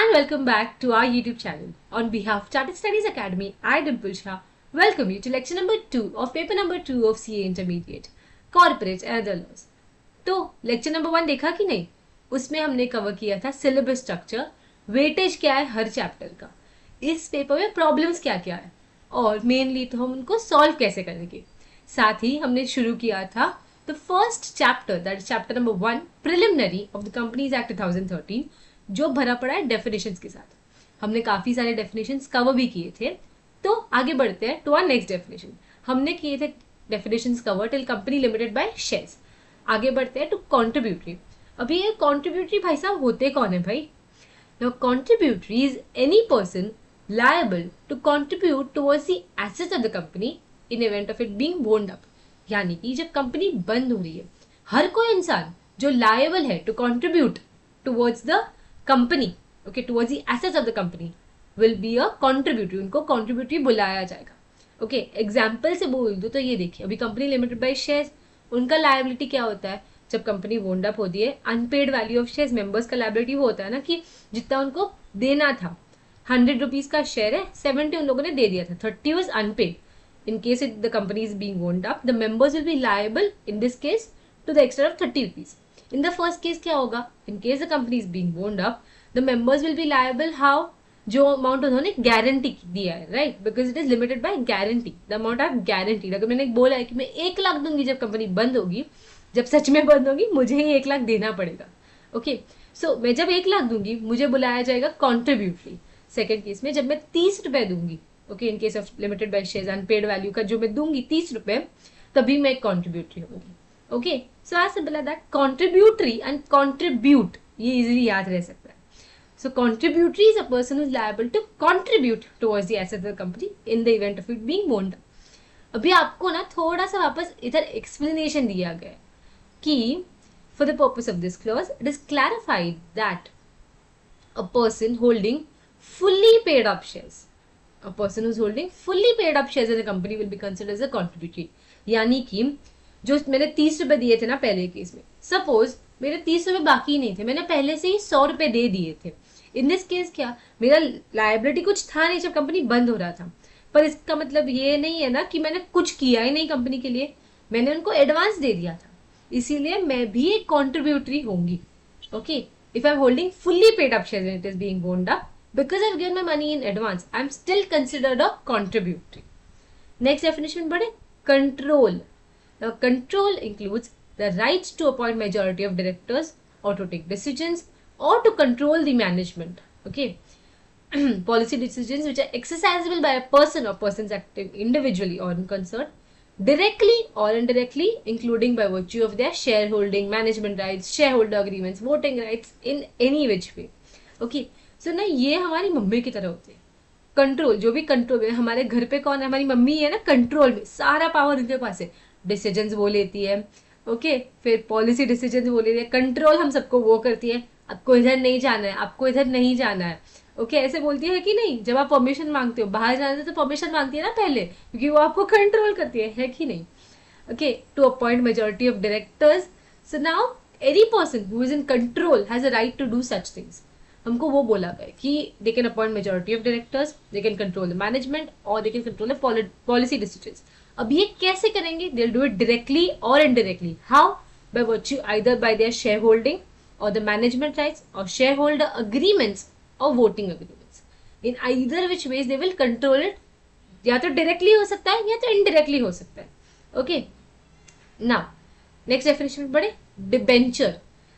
and welcome back to our YouTube channel. On behalf of Chartered Studies Academy, I, Dimple Shah, welcome you to lecture number 2 of paper number 2 of CA Intermediate, Corporate and Other Laws. तो lecture number 1 देखा कि नहीं? उसमें हमने cover किया था syllabus structure, weightage क्या है हर चैप्टर का, इस पेपर में प्रॉब्लम्स क्या क्या है और मेनली तो हम उनको सॉल्व कैसे करेंगे. साथ ही हमने शुरू किया था the first chapter, that is chapter number 1 preliminary of the companies act 2013, जो भरा पड़ा है डेफिनेशंस के साथ. हमने काफी सारे डेफिनेशंस कवर भी किए थे. तो आगे बढ़ते हैं टू आवर नेक्स्ट डेफिनेशन. हमने किए थे definitions cover till company limited by shares. आगे बढ़ते हैं टू कॉन्ट्रीब्यूटरी. अभी ये कॉन्ट्रीब्यूटरी भाई साहब होते कौन है भाई? Now contributory is any person liable to contribute towards the assets of the company in event of it being wound up. यानी कि जब कंपनी बंद हो रही है, हर कोई इंसान जो लायबल है to contribute towards the company, okay, towards the assets of the company will be a contributory. उनको कॉन्ट्रीब्यूटरी बुलाया जाएगा. ओके, एग्जाम्पल से बोल दो तो ये देखिए, अभी कंपनी लिमिटेड बाय शेयर्स, उनका लायबिलिटी क्या होता है जब कंपनी वोंड अप होती है? Unpaid value of shares. Members का लायबिलिटी वो होता है ना कि जितना उनको देना था, 100 रुपीज का शेयर है, 70 उन लोगों ने दे दिया था, 30 was unpaid. In case the company is being wound up, the members will be liable in this case to the extent of 30 rupees. In the first case क्या होगा? In case the company is being wound up, the members will be liable how? जो amount उन्होंने guarantee दिया है, right, because it is limited by guarantee. The amount of guarantee, अगर मैंने बोला है कि मैं 1 लाख दूंगी जब कंपनी बंद होगी, जब सच में बंद होगी मुझे ही 1 लाख देना पड़ेगा. ओके, सो मैं जब 1 लाख दूंगी मुझे बुलाया जाएगा कॉन्ट्रीब्यूटरी. सेकेंड केस में जब मैं 30 रुपए दूंगी, okay, in case of limited by shares unpaid value का जो मैं दूंगी 30 रुपए, तभी मैं कॉन्ट्रीब्यूटरी होगी. ओके, सो आज simple that contributory and contribute, ये इजीली याद रह सकता है. So contributory is a person who is liable to contribute towards the assets of the company in the event of it being wound. अभी आपको ना थोड़ा सा वापस इधर एक्सप्लेनेशन दिया गया है कि for the purpose of this clause, it is clarified that a person holding fully paid up shares, a person who's holding fully paid up shares in the company will be considered as a contributory. यानी कि जो मैंने 30 रुपए दिए थे ना पहले case में, सपोज मेरे 30 रुपए बाकी नहीं थे, मैंने पहले से ही 100 रुपए दे दिए थे. इन दिस केस क्या, मेरा लायबिलिटी कुछ था नहीं जब कंपनी बंद हो रहा था, पर इसका मतलब ये नहीं है ना कि मैंने कुछ किया ही नहीं कंपनी के लिए, मैंने उनको एडवांस दे दिया था, इसीलिए मैं भी एक कॉन्ट्रीब्यूटरी होंगी. Okay, if I am holding fully paid up shares it is being wound up, because I have given my money in advance, I am still considered a contributory. Next definition बढ़े, control. Now control includes the rights to appoint majority of directors or to take decisions or to control the management. Okay, policy decisions which are exercisable by a person or persons acting individually or in concert, directly or indirectly, including by virtue of their shareholding, management rights, shareholder agreements, voting rights in any which way. Okay, so ना ये हमारी mummy की तरह होते हैं. Control, जो भी control है, हमारे घर पे कौन है? हमारी मम्मी है ना. कंट्रोल में सारा पावर उनके पास है, डिसीजंस वो लेती है. ओके, फिर पॉलिसी डिसीजंस वो लेती है. कंट्रोल हम सबको वो करती है, आपको इधर नहीं जाना है, आपको इधर नहीं जाना है. ओके, ऐसे बोलती है कि नहीं? जब आप परमिशन मांगते हो बाहर जाने से तो परमिशन मांगती है ना पहले, क्योंकि वो आपको कंट्रोल करती है कि नहीं? Okay, to appoint majority of directors. So now any person who is in control has a right to do such things. हमको वो बोला गया कि they can appoint majority of directors, they can control the management और they can control the policy decisions. अब ये कैसे करेंगे? They will do it directly और indirectly. How? By virtue either by their share holding और the management rights और share holder agreements और voting agreements. In either which ways they will control it. या तो डायरेक्टली हो सकता है या तो इनडायरेक्टली हो सकता है. ओके, नाउ नेक्स्ट डेफिनेशन बढ़े, डिबेंचर.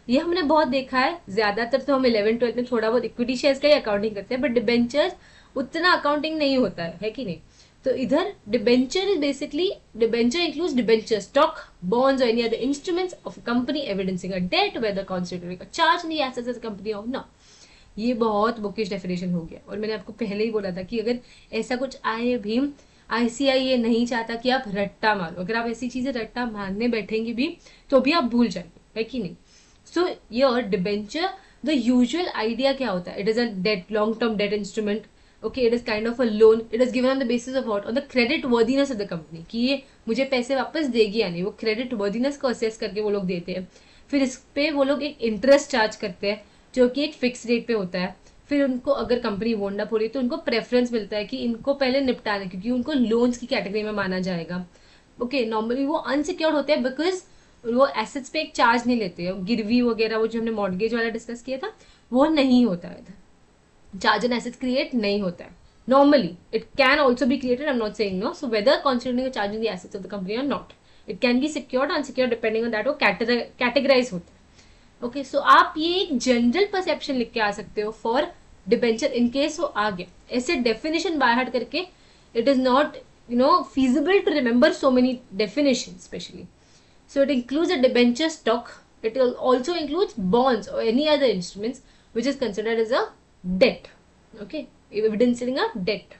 ये हमने बहुत देखा है, ज्यादातर तो हम 11th-12th में थोड़ा बहुत इक्विटी शेयर्स का ही अकाउंटिंग करते हैं, बट डिबेंचर उतना अकाउंटिंग नहीं होता है कि नहीं? तो इधर debenture is basically, debenture includes debenture stock, bonds और any other instruments of company evidencing a debt whether constituting a charge in the assets of the company और नॉट. ये बहुत बुकिश डेफिनेशन हो गया, और मैंने आपको पहले ही बोला था कि अगर ऐसा कुछ आए भी, ICAI ये नहीं चाहता कि आप रट्टा मारो. अगर आप ऐसी चीजें रट्टा मारने बैठेंगे भी तो भी आप भूल जाएंगे, है कि नहीं? So your debenture, the usual idea क्या होता है? It is a debt, long term debt instrument. Okay, it is kind of a loan. It is given on the basis of what? On the credit worthiness of the company. कि ये मुझे पैसे वापस देगी या नहीं, वो क्रेडिट वर्दीनेस को असेस करके वो लोग देते हैं. फिर इस पे वो लोग एक इंटरेस्ट चार्ज करते हैं जो कि एक फिक्स रेट पे होता है. फिर उनको अगर कंपनी वोंड अप हो रही है तो उनको प्रेफरेंस मिलता है कि इनको पहले निपटाना, क्योंकि उनको लोन्स की कैटेगरी में माना जाएगा. ओके, नॉर्मली वो अनसिक्योर्ड होते हैं बिकॉज वो एसेट्स पे एक चार्ज नहीं लेते हैं. गिरवी वगैरह वो जो हमने मॉर्गेज वाला डिस्कस किया था वो नहीं होता है. चार्ज एंड एसेट्स क्रिएट नहीं होता है. Normally, it can also be created. I'm not saying no. So whether considering a charge in the assets of the company or not, it can be secured or unsecured depending on that. वो categorize होता है. Okay, so आप ये एक general perception लिख के आ सकते हो फॉर डिबेंचर इन केस वो आ गया. ऐसे डेफिनेशन बाय हार्ट करके it is not feasible to remember so many definitions especially. So it includes a debenture stock. It also includes bonds or any other instruments which is considered as a debt. Okay, evidencing a debt.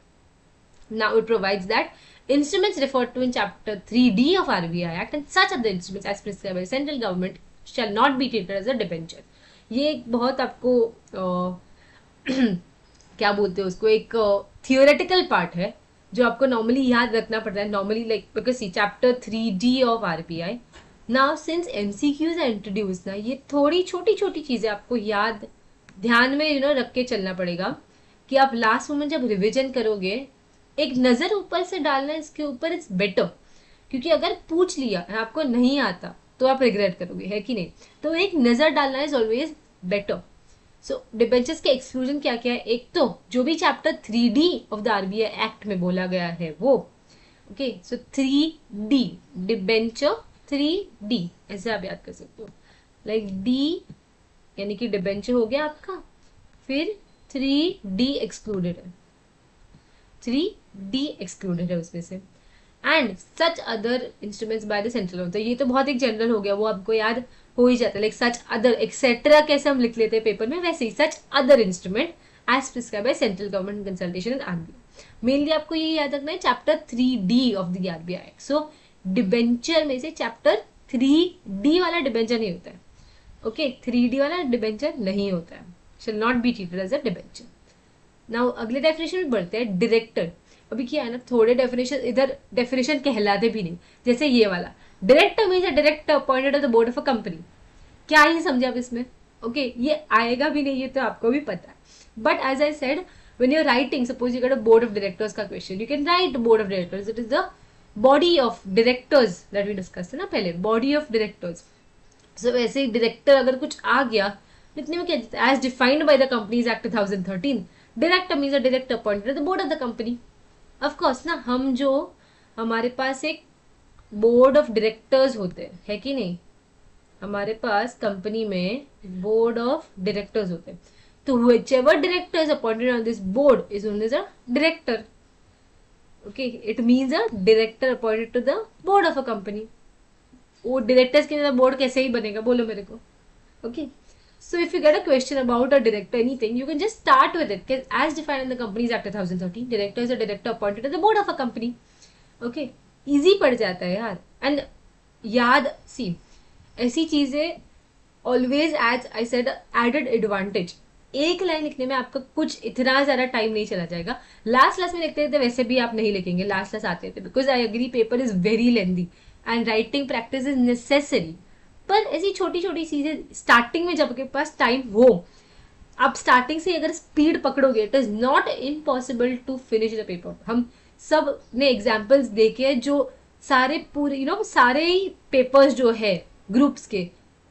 Now it provides that instruments referred to in chapter 3D of RBI Act and such other instruments as prescribed by central government shall not be treated as a debenture. ये एक बहुत आपको क्या बोलते हैं उसको, एक theoretical part है जो आपको नॉर्मली याद रखना पड़ता है. Normally like because see chapter 3D of RBI. Now since MCQs are introduce ना, ये थोड़ी छोटी छोटी चीजें आपको याद ध्यान में रख के चलना पड़ेगा कि आप लास्ट मोमेंट जब रिविजन करोगे एक नजर ऊपर से डालना इसके ऊपर इट्स बेटर. क्योंकि अगर पूछ लिया आपको नहीं आता तो आप रिग्रेट करोगे, है कि नहीं. तो एक नजर डालना is always better. So debentures के एक्सक्लूजन क्या क्या है. एक तो जो भी chapter 3D of the RBI act में बोला गया है वो. ओके, सो 3D डिबेंचर 3D ऐसे आप याद कर सकते हो. लाइक D यानी कि डिबेंचर हो गया आपका, फिर 3D एक्सक्लूडेड है. 3D एक्सक्लूडेड है उसमें से. And such other instruments by the central government. ये तो बहुत एक जनरल हो गया, वो आपको याद हो ही जाता है. लाइक सच अदर एक्सेट्रा कैसे हम लिख लेते हैं पेपर में, वैसे ही such other instrument as prescribe by central government consultation and RBI. Mainly आपको ये याद रखना है chapter 3D of the RBI act. So debenture में से चैप्टर 3D वाला डिबेंचर नहीं होता है. ओके, 3D वाला डिबेंचर नहीं होता है. Shall not be treated as a debenture. Now अगले डेफिनेशन में बढ़ते हैं. डायरेक्टर. अभी क्या है ना, थोड़े डेफिनेशन इधर डेफिनेशन कहलाते भी नहीं. जैसे ये वाला director means a director appointed of the board of a company. क्या ही समझे आप इसमें. ओके, ये आएगा भी नहीं, ये तो आपको भी पता है. But as I said, when you're writing, suppose you get a board of directors का question, you can write board of directors. It is the body of directors that we discussed है ना पहले, body of directors. So वैसे ही director अगर कुछ आ गया इतने में क्या, as defined by the companies act 2013, director means a director appointed the board of the company. Of course ना, हम जो हमारे पास एक बोर्ड ऑफ डायरेक्टर्स होते हैं, है कि नहीं. हमारे पास कंपनी में बोर्ड ऑफ डायरेक्टर्स होते हैं. तो whichever director is appointed on this board is known as a director. Okay, it means a director appointed to the board of a company. वो directors के board कैसे ही बनेगा बोलो मेरे को. Okay, so if you get a question about a director anything, you can just start with it. As defined in the Companies Act 2013, director is a director appointed to the board of a company. Okay, easy पड़ जाता है यार. And याद see, ऐसी चीजें always as I said added advantage. एक line लिखने में आपका कुछ इतना ज्यादा टाइम नहीं चला जाएगा. लास्ट में लिखते थे वैसे भी आप नहीं लिखेंगे, लास्ट आते थे. Because I agree paper is very lengthy and writing practice is necessary. पर ऐसी छोटी छोटी चीजें स्टार्टिंग में जब आपके पास टाइम हो, आप स्टार्टिंग से अगर स्पीड पकड़ोगे, it is not impossible to finish the paper. हम सब ने एग्जाम्पल्स देखे जो सारे पूरे सारे ही पेपर्स जो है ग्रुप्स के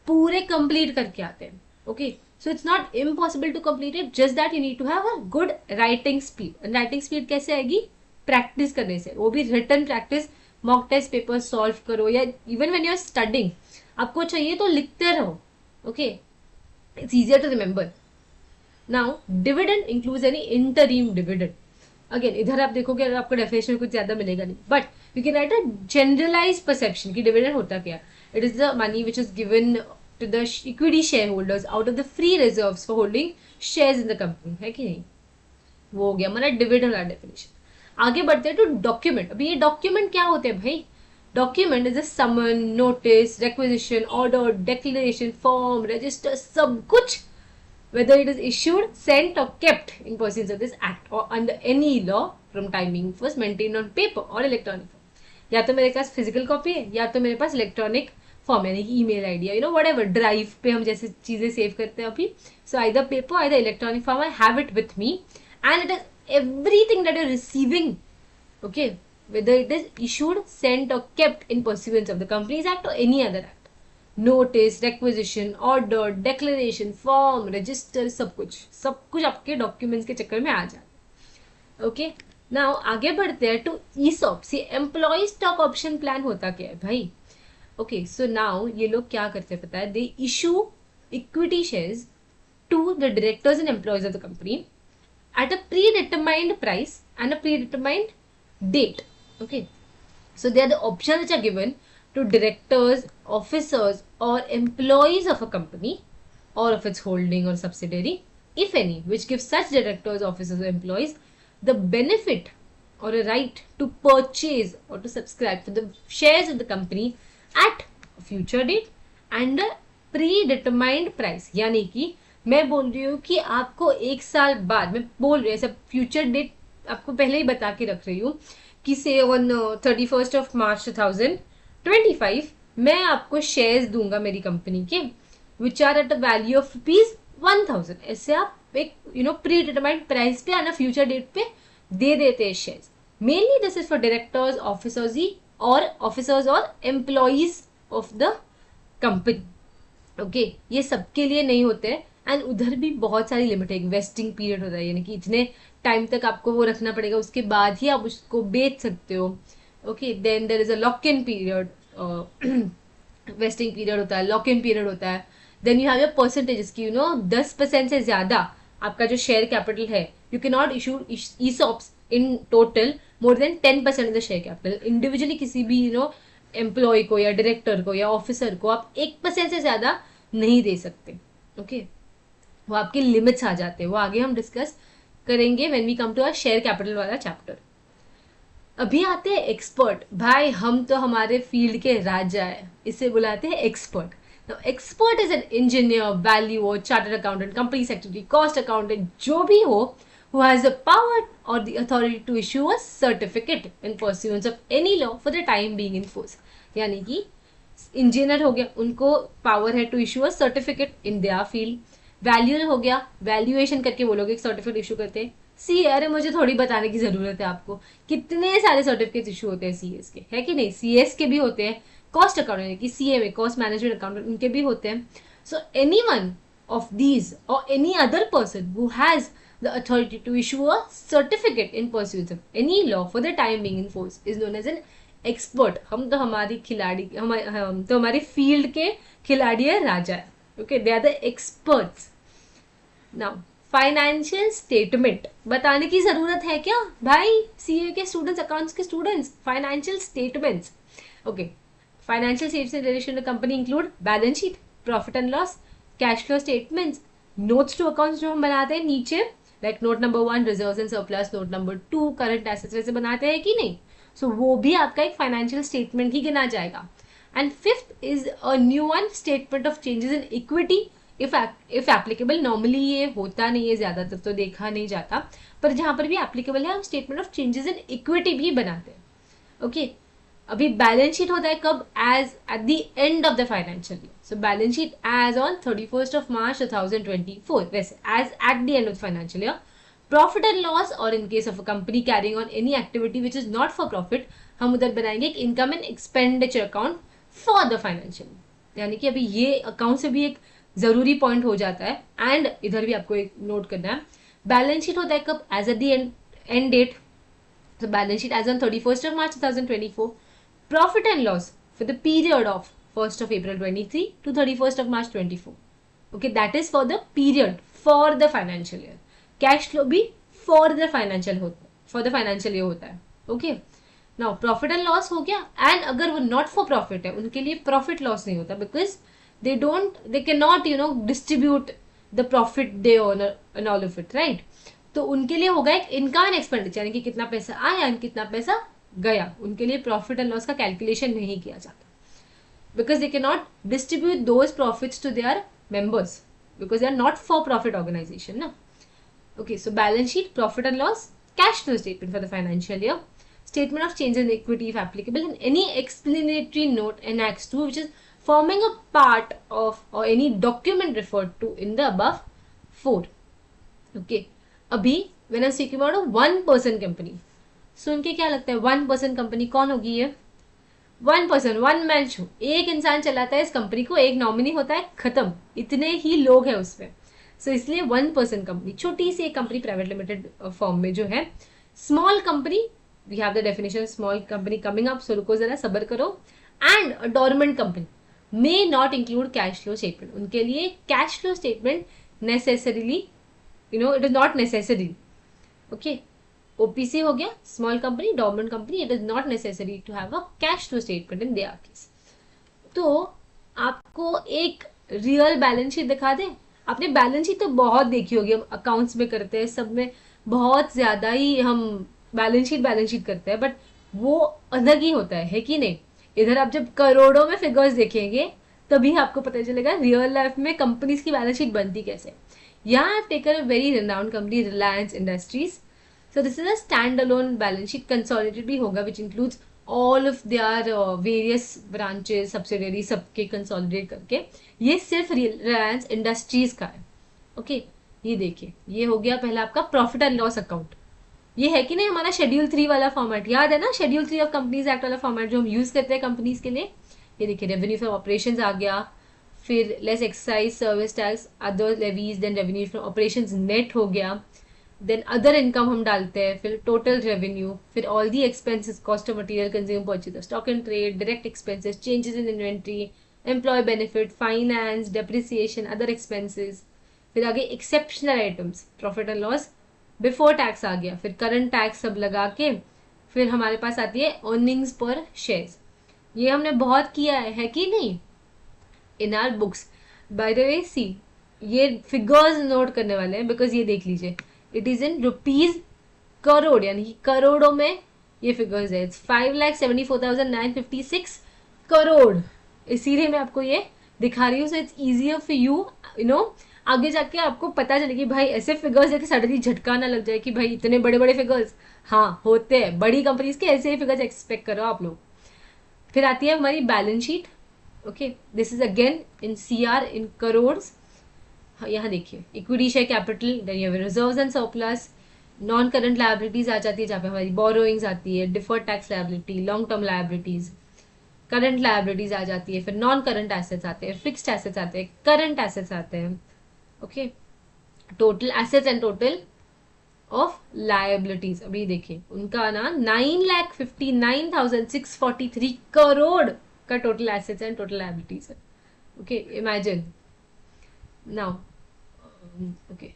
पूरे कंप्लीट करके आते हैं. Okay, so it's not impossible to complete it, just that you need to have a good writing speed. and writing speed कैसे आएगी, प्रैक्टिस करने से. वो भी written practice, mock test paper solve करो, या even when you are studying आपको चाहिए तो लिखते रहो. Okay, it's easier to remember. Now dividend includes any interim dividend. Again इधर आप देखोगे अगर आपको डेफिनेशन कुछ ज्यादा मिलेगा नहीं, but you can write a generalise perception कि डिविडेंड होता क्या. It is the money which is given to the equity shareholders out of the free reserves for holding shares in the company, है कि नहीं. वो हो गया हमारा डिविडेंड वाला डेफिनेशन. आगे बढ़ते हैं टू डॉक्यूमेंट. अभी ये डॉक्यूमेंट क्या होते हैं भाई. Document is a summon, notice, requisition, order, declaration, form, register, सब कुछ whether it is issued, sent or kept in pursuance of this act or under any law from time being first maintained on paper or electronic form. या तो मेरे पास physical copy है या तो मेरे पास electronic form, यानी कि email ID, you know whatever, drive पे हम जैसे चीजें सेव करते हैं अभी. So either paper either electronic form, I have it with me and it is everything that you are receiving. Okay, whether it is issued, sent or kept in pursuance of the Companies Act or any other act. Notice, requisition, order, declaration, form, register, सब कुछ आपके documents के चक्कर में आ जाता है. Okay, now आगे बढ़ते हैं to ESOP. See employee stock option plan होता क्या है भाई? ओके, सो नाउ ये लोग क्या करते हैं पता है? They issue equity shares to the directors and employees of the company at a predetermined price and a predetermined date. Okay, so they are the options which are given to directors, officers or employees of a company or of its holding or subsidiary, if any, which gives such directors, officers or employees the benefit or a right to purchase or to subscribe to the shares of the company at a future date and a predetermined price. यानी कि मैं बोल रही हूँ कि आपको एक साल बाद, मैं बोल रही हूँ ऐसा फ्यूचर डेट आपको पहले ही बता के रख रही हूँ कि से ऑन 31st of March 2025 मैं आपको शेयर्स दूंगा मेरी कंपनी के which are at a value of ₹1000. ऐसे आप एक प्री डिटरमाइंड प्राइस पे आना फ्यूचर डेट पे दे देते हैं shares. Mainly this is for directors, officers और employees of the company. Okay, ये सबके लिए नहीं होते हैं. एंड उधर भी बहुत सारी लिमिट है. एक वेस्टिंग पीरियड होता है, यानी कि इतने टाइम तक आपको वो रखना पड़ेगा, उसके बाद ही आप उसको बेच सकते हो. Okay, then there is a lock in period, vesting period होता है, लॉक इन पीरियड होता है. Then you have your percentages की 10% से ज्यादा आपका जो शेयर कैपिटल है, you can not issue ESOPs in total more than 10% of the share capital. Individually किसी भी एम्प्लॉय को या डायरेक्टर को या ऑफिसर को आप 1% से ज्यादा नहीं दे सकते. ओके, वो आपके लिमिट्स आ जाते हैं. वो आगे हम डिस्कस करेंगे when we come to a share capital वाला चैप्टर. अभी आते हैं एक्सपर्ट. भाई हम तो हमारे फील्ड के राजा है, इसे बुलाते हैं expert. Now, expert is an engineer, valuer, chartered accountant, company secretary, cost accountant, जो भी हो, who has the power or the authority to issue a certificate in pursuance of any law for the time being in force. यानी कि engineer हो गया, उनको power है to issue a certificate in their field. Valuer हो गया, valuation करके वो लोग एक सर्टिफिकेट इशू करते हैं. अरे मुझे थोड़ी बताने की जरूरत है आपको, कितने सारे सर्टिफिकेट इशू होते हैं CS के, है कि नहीं? CS के भी होते हैं. कॉस्ट अकाउंटेंट यानी कि CA में कॉस्ट मैनेजमेंट अकाउंटेंट, उनके भी होते हैं. So any one of these और any other person who has the authority to issue a certificate in pursuit of any law for the time being in force is known as an expert. हम तो हमारी खिलाड़ी, हम तो हमारी field के खिलाड़ी है, राजा है. Okay, they are the experts. Now financial statement बताने की जरूरत है क्या भाई? CA के स्टूडेंट्स, अकाउंट्स के students, financial statements. Okay, financial statements in relation to the company include balance sheet, profit and loss, cash flow statements, notes to accounts जो हम बनाते हैं नीचे, like note number 1 reserves and surplus, note number 2 current assets, वैसे बनाते हैं कि नहीं? So वो भी आपका एक financial statement ही गिना जाएगा. And fifth is a new one, statement of changes in equity if applicable. normally ये होता नहीं है, ज्यादातर तो देखा नहीं जाता, पर जहाँ पर भी applicable है हम statement of changes in equity भी बनाते हैं. Okay, अभी बैलेंस शीट होता है कब? As at the end of the financial year. So balance sheet as on 31st of March 2024, वैसे as at the end of the financial year. Profit and loss और in case of a company carrying on any activity which is not for profit, हम उधर बनाएंगे एक income and expenditure account for the financial year. यानी कि अभी ये account से भी एक जरूरी पॉइंट हो जाता है. एंड इधर भी आपको एक नोट करना है, बैलेंस शीट होता है कब? As at the end date. So balance sheet as on 31st of March 2024. Profit and loss for the period of 1st of April 23 to 31st of March 24. Okay, that is for the period for the financial year. Cash flow भी for the financial year होता है. Okay. Now profit and loss हो गया. And अगर वो not for profit है, उनके लिए profit loss नहीं होता, because they cannot distribute the profit they earn and all of it, right? तो उनके लिए होगा एक इनकम एंड एक्सपेंडिचर, यानी कि कितना पैसा आया और कितना पैसा गया. उनके लिए प्रॉफिट एंड लॉस का कैलकुलेशन नहीं किया जाता, because they can not distribute those profits to their members, because they are not for profit organisation ना. Okay, so balance sheet, profit and loss, cash flow statement for the financial year, statement of changes in equity if applicable, and any explanatory note annexed to which is forming a part of or any document referred to in the above 4. Okay, अभी when I'm speaking about a one person company, सुन के क्या लगता है one person company कौन होगी ये? One person, one man show, एक इंसान चलाता है इस कंपनी को, एक नॉमिनी होता है, खत्म, इतने ही लोग हैं उसमें. सो इसलिए वन पर्सन कंपनी, छोटी सी एक कंपनी प्राइवेट लिमिटेड फॉर्म में जो है. Small company, we have the definition small company coming up, so रुको जरा सबर करो. And a dormant company may not include cash flow statement, उनके लिए cash flow statement necessarily it is not necessary. Okay, OPC हो गया, small company, dormant company, it is not necessary to have a cash flow statement in their case. तो आपको एक real balance sheet दिखा दें. आपने बैलेंस शीट तो बहुत देखी होगी, हम अकाउंट्स में करते हैं, सब में बहुत ज्यादा ही हम बैलेंस शीट करते हैं, बट वो अलग ही होता है कि नहीं. इधर आप जब करोड़ों में फिगर्स देखेंगे तभी आपको पता चलेगा रियल लाइफ में कंपनीज की बैलेंस शीट बनती कैसे. यहाँ I have taken a very renowned company, Reliance industries. So this is a standalone balance sheet, consolidated भी होगा, which includes all of their various branches, subsidiaries, सबके consolidate करके. ये सिर्फ रिलायंस इंडस्ट्रीज का है. ओके, ये देखिए, ये हो गया पहला आपका प्रॉफिट एंड लॉस अकाउंट. ये है कि नहीं हमारा शेड्यूल 3 वाला फॉर्मेट, याद है ना, शेड्यूल 3 ऑफ कंपनीज एक्ट वाला फॉर्मेट जो हम यूज करते हैं कंपनीज के लिए. ये देखिए, रेवेन्यू फ्रॉम ऑपरेशंस आ गया, फिर less excise, service tax, other levies, then revenue from operations net हो गया, देन अदर इनकम हम डालते हैं, फिर टोटल रेवेन्यू, फिर all the expenses, cost of material consume, purchase, stock and trade, direct expenses, changes in inventory, employ benefit, finance, depreciation, other expenses. फिर आगे exceptional items, profit and loss before tax आ गया, फिर current tax सब लगा के फिर हमारे पास आती है अर्निंग्स पर शेयर्स. ये हमने बहुत किया है कि नहीं in our books. By the way see, ये फिगर्स नोट करने वाले हैं, बिकॉज ये देख लीजिए, it is in rupees crore, यानी कि करोड़ों में ये फिगर्स है. 5,74,956 करोड़, इसीलिए मैं आपको ये दिखा रही हूँ. So it's easier for you know आगे जाके आपको पता चलेगी भाई ऐसे फिगर्स है कि सडनली झटका ना लग जाए कि भाई इतने बड़े बड़े फिगर्स. हाँ होते हैं, बड़ी कंपनीज के ऐसे ही फिगर्स एक्सपेक्ट करो आप लोग. फिर आती है हमारी balance sheet. Okay, this is again in CR, in crore. यहाँ देखिए, equity share capital, then you have reserves and surplus, non current liabilities आ जाती है जहाँ पे हमारी बोरोइंग्स आती है, deferred tax liability, long term liabilities, current liabilities आ जाती है, फिर नॉन करंट एसेट्स आते हैं, फिक्स्ड एसेट्स आते हैं, करंट एसेट्स आते हैं. Okay, total assets and total of liabilities, अभी देखिए उनका ना 9,59,643 करोड़ का total assets and total liabilities है. Okay, imagine now. ओके,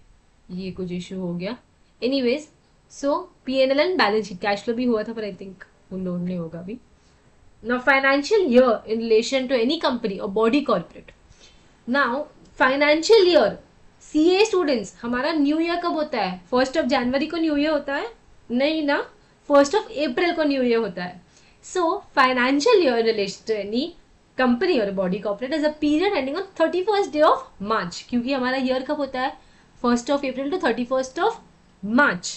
ये कुछ इशू हो गया. Anyways, so P&L and balance sheet, cash flow भी हुआ था पर आई थिंक वो लोड नहीं होगा अभी. Now financial year in relation to any company और body corporate. Now financial year, CA students, हमारा न्यू ईयर कब होता है? 1 जनवरी को न्यू ईयर होता है? नहीं ना, 1 अप्रैल को न्यू ईयर होता है. So financial year in relation to any company और body corporate is a period ending on 31st day of March, क्योंकि हमारा ईयर कब होता है? 1 April to 31st March.